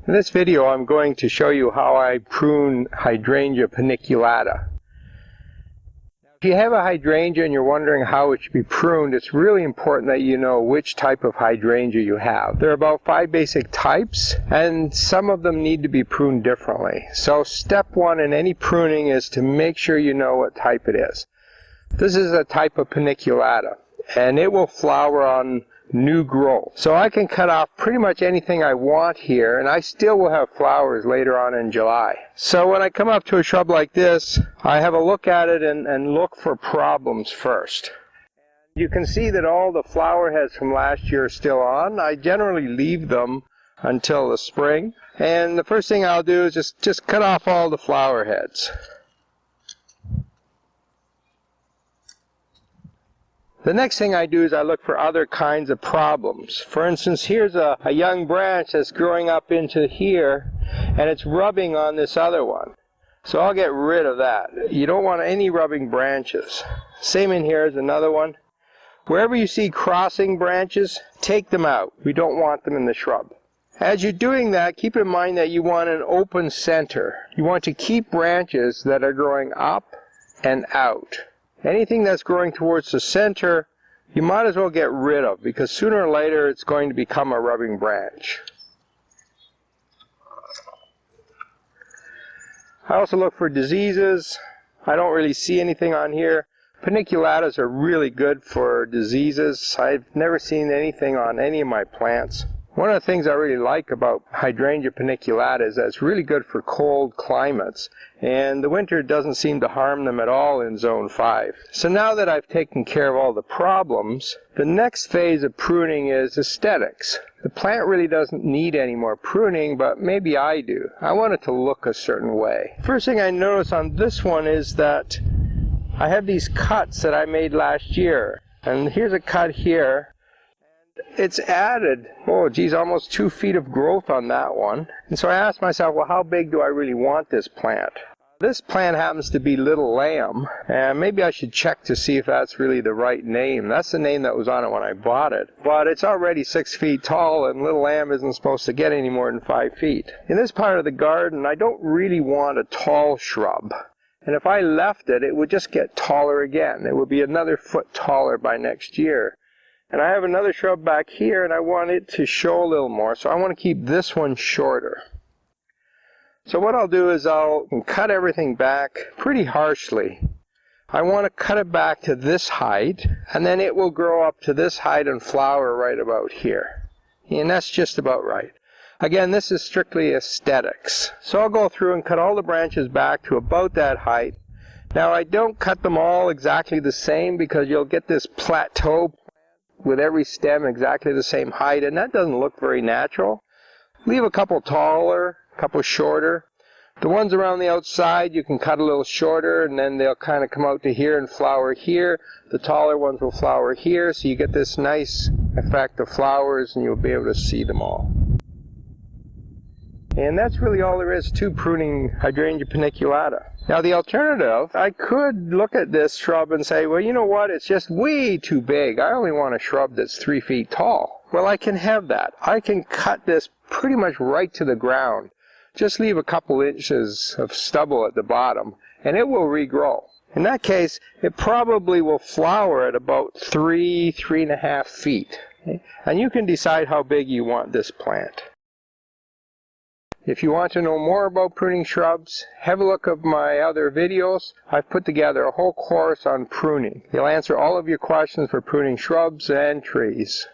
In this video I'm going to show you how I prune Hydrangea paniculata. If you have a hydrangea and you're wondering how it should be pruned, it's really important that you know which type of hydrangea you have. There are about 5 basic types, and some of them need to be pruned differently. So step 1 in any pruning is to make sure you know what type it is. This is a type of paniculata, and it will flower on new growth. So I can cut off pretty much anything I want here, and I still will have flowers later on in July. So when I come up to a shrub like this, I have a look at it and look for problems first. You can see that all the flower heads from last year are still on. I generally leave them until the spring, and the first thing I'll do is just cut off all the flower heads. The next thing I do is I look for other kinds of problems. For instance, here's a young branch that's growing up into here, and it's rubbing on this other one. So I'll get rid of that. You don't want any rubbing branches. Same in here is another one. Wherever you see crossing branches, take them out. We don't want them in the shrub. As you're doing that, keep in mind that you want an open center. You want to keep branches that are growing up and out. Anything that's growing towards the center, you might as well get rid of, because sooner or later it's going to become a rubbing branch. I also look for diseases. I don't really see anything on here. Paniculatas are really good for diseases. I've never seen anything on any of my plants. One of the things I really like about Hydrangea paniculata is that it's really good for cold climates, and the winter doesn't seem to harm them at all in zone 5. So now that I've taken care of all the problems, the next phase of pruning is aesthetics. The plant really doesn't need any more pruning, but maybe I do. I want it to look a certain way. First thing I notice on this one is that I have these cuts that I made last year, and here's a cut here. It's added, oh geez, almost 2 feet of growth on that one. And so I asked myself, well, how big do I really want this plant? This plant happens to be Little Lamb, and maybe I should check to see if that's really the right name. That's the name that was on it when I bought it. But it's already 6 feet tall, and Little Lamb isn't supposed to get any more than 5 feet. In this part of the garden, I don't really want a tall shrub. And if I left it, it would just get taller again. It would be another foot taller by next year. And I have another shrub back here, and I want it to show a little more, so I want to keep this one shorter. So what I'll do is I'll cut everything back pretty harshly. I want to cut it back to this height, and then it will grow up to this height and flower right about here. And that's just about right. Again, this is strictly aesthetics. So I'll go through and cut all the branches back to about that height. Now I don't cut them all exactly the same, because you'll get this plateau with every stem exactly the same height, and that doesn't look very natural. Leave a couple taller, a couple shorter. The ones around the outside you can cut a little shorter, and then they'll kind of come out to here and flower here. The taller ones will flower here, so you get this nice effect of flowers, and you'll be able to see them all. And that's really all there is to pruning Hydrangea paniculata. Now the alternative, I could look at this shrub and say, well, you know what, it's just way too big. I only want a shrub that's 3 feet tall. Well, I can have that. I can cut this pretty much right to the ground. Just leave a couple inches of stubble at the bottom, and it will regrow. In that case, it probably will flower at about 3.5 feet. And you can decide how big you want this plant. If you want to know more about pruning shrubs, have a look at my other videos. I've put together a whole course on pruning. It'll answer all of your questions for pruning shrubs and trees.